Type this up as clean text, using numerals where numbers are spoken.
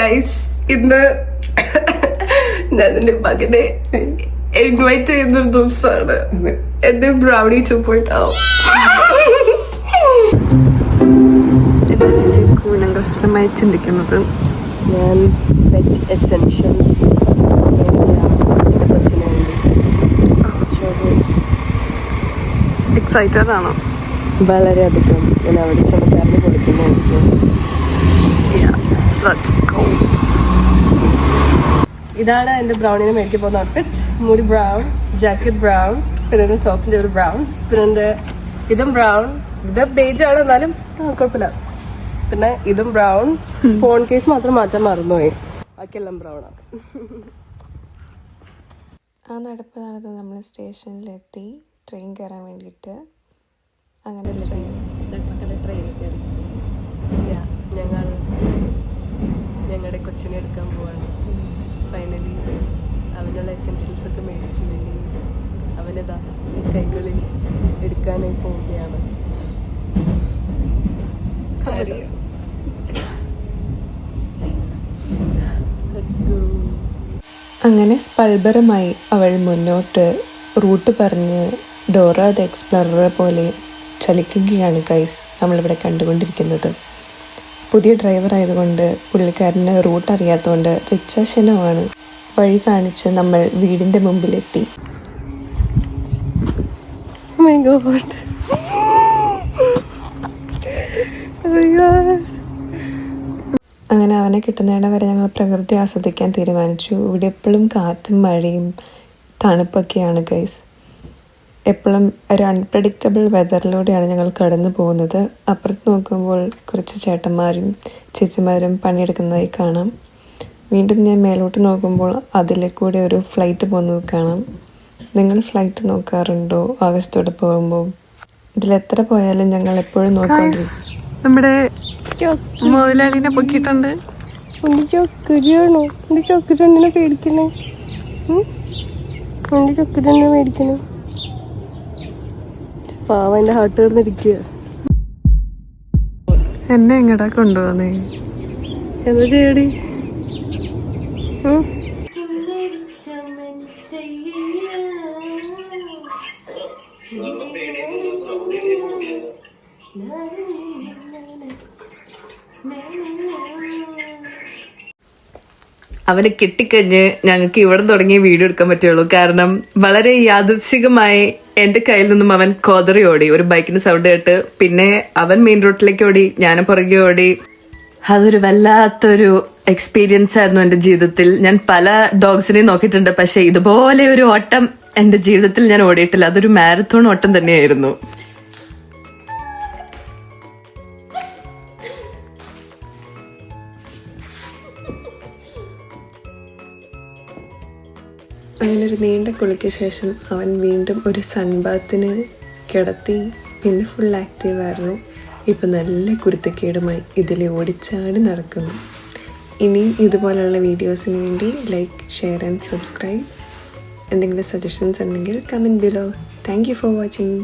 Guys, ഇന്ന് ഞാൻ എന്റെ മകനെ ഇൻവൈറ്റ് ചെയ്യുന്നൊരു ദിവസമാണ്. എന്റെ ബ്രൗണി 2.0. എന്താ ചേച്ചി കൂലങ്കർശനമായി ചിന്തിക്കുന്നത്? ഞാൻ പെറ്റ് എസെൻഷ്യൽസ് കൊച്ചിന് വേണ്ടി എക്സൈറ്റഡ് ആണോ? വളരെയധികം. ഞാൻ അവിടെ ചെറുക്കാരന് കൊടുക്കുന്നതായിരിക്കും. ഇതാണ് എൻ്റെ ബ്രൗണിനെ മേടിക്കാൻ പോകുന്ന ഔട്ട്ഫിറ്റ്. മുടി ബ്രൗൺ, ജാക്കറ്റ് ബ്രൗൺ, പിന്നെ ടോപ്പിൻ്റെ ഒരു ബ്രൗൺ, പിന്നെ എൻ്റെ ഇതും ബ്രൗൺ. ഇത് ബേജാണ്, എന്നാലും കുഴപ്പമില്ല. പിന്നെ ഇതും ബ്രൗൺ. ഫോൺ കേസ് മാത്രം മാറ്റാൻ മറന്നുപോയി, ബാക്കിയെല്ലാം ബ്രൗണാണ്. ആ നടപ്പ് നടന്ന് നമ്മൾ സ്റ്റേഷനിലെത്തി ട്രെയിൻ കയറാൻ വേണ്ടിയിട്ട്. അങ്ങനെ ട്രെയിനിൽ കയറി ഞങ്ങൾ ഞങ്ങളുടെ കൊച്ചിനെ എടുക്കാൻ പോവാണ്. ഫൈനലി അവനുള്ള എസെൻഷ്യൽസ് ഒക്കെ മേടിച്ചു വേണ്ടി അവനതാ കൈകളിൽ എടുക്കാനായി പോവുകയാണ്. അങ്ങനെ സ്പൾബറുമായി അവൾ മുന്നോട്ട് റൂട്ട് പറഞ്ഞ് ഡോറ ദ എക്സ്പ്ലോറർ പോലെ ചലിക്കുകയാണ് ഗൈസ് നമ്മളിവിടെ കണ്ടുകൊണ്ടിരിക്കുന്നത്. പുതിയ ഡ്രൈവർ ആയതുകൊണ്ട് പുള്ളിക്കാരന് റൂട്ട് അറിയാത്തതുകൊണ്ട് റിച്ചാശനുമാണ് വഴി കാണിച്ച് നമ്മൾ വീടിൻ്റെ മുമ്പിലെത്തി. അങ്ങനെ അവനെ കിട്ടുന്നിടം വരെ ഞങ്ങൾ പ്രകൃതി ആസ്വദിക്കാൻ തീരുമാനിച്ചു. ഇവിടെ എപ്പോഴും കാറ്റും മഴയും തണുപ്പൊക്കെയാണ് ഗൈസ്. എപ്പോഴും ഒരു അൺപ്രഡിക്റ്റബിൾ വെതറിലൂടെയാണ് ഞങ്ങൾ കടന്നു പോകുന്നത്. അപ്പുറത്ത് നോക്കുമ്പോൾ കുറച്ച് ചേട്ടന്മാരും ചേച്ചിമാരും പണിയെടുക്കുന്നതായി കാണാം. വീണ്ടും ഞാൻ മേലോട്ട് നോക്കുമ്പോൾ അതിലെ കൂടെ ഒരു ഫ്ലൈറ്റ് പോകുന്നത് കാണാം. നിങ്ങൾ ഫ്ലൈറ്റ് നോക്കാറുണ്ടോ ആകാശത്തോടെ പോകുമ്പോൾ? ഇതിലെത്ര പോയാലും ഞങ്ങൾ എപ്പോഴും നോക്കാറുണ്ട്. നമ്മുടെ മുതലാളിനെ പൊക്കിയിട്ടുണ്ട്. ചൊക്കരണ്ണിനെ പേടിക്കണേ, എൻ്റെ ചൊക്കരണ്ണിനെ മേടിക്കണേ. പാവം എൻ്റെ ഹാർട്ട് തീർന്നിരിക്കുക. എന്നെ എങ്ങടാ കൊണ്ടുപോകുന്നേ? എന്താ ചെയ്യടി? അവനെ കിട്ടിക്കഴിഞ്ഞ് ഞങ്ങൾക്ക് ഇവിടെ തുടങ്ങിയ വീഡിയോ എടുക്കാൻ പറ്റുള്ളൂ. കാരണം വളരെ യാദൃശ്ചികമായി എൻ്റെ കയ്യിൽ നിന്നും അവൻ കോതറി ഓടി. ഒരു ബൈക്കിന് സൗണ്ട് കേട്ട് പിന്നെ അവൻ മെയിൻ റോഡിലേക്ക് ഓടി, ഞാനും പുറകെ ഓടി. അതൊരു വല്ലാത്തൊരു എക്സ്പീരിയൻസ് ആയിരുന്നു എൻ്റെ ജീവിതത്തിൽ. ഞാൻ പല ഡോഗ്സിനെയും നോക്കിയിട്ടുണ്ട്, പക്ഷെ ഇതുപോലെ ഒരു ഓട്ടം എൻ്റെ ജീവിതത്തിൽ ഞാൻ ഓടിയിട്ടില്ല. അതൊരു മാരത്തോൺ ഓട്ടം തന്നെയായിരുന്നു. അങ്ങനെ ഒരു നീണ്ട കുളിക്ക് ശേഷം അവൻ വീണ്ടും ഒരു സൺബാത്തിന് കിടത്തി. പിന്നെ ഫുൾ ആക്റ്റീവായിരുന്നു. ഇപ്പം നല്ല കുരുത്തക്കേടുമായി ഇതിലെ ഓടിച്ചാടി നടക്കുന്നു. ഇനിയും ഇതുപോലെയുള്ള വീഡിയോസിന് വേണ്ടി ലൈക്ക്, ഷെയർ ആൻഡ് സബ്സ്ക്രൈബ്. എന്തെങ്കിലും സജഷൻസ് ഉണ്ടെങ്കിൽ comment below. Thank you for watching.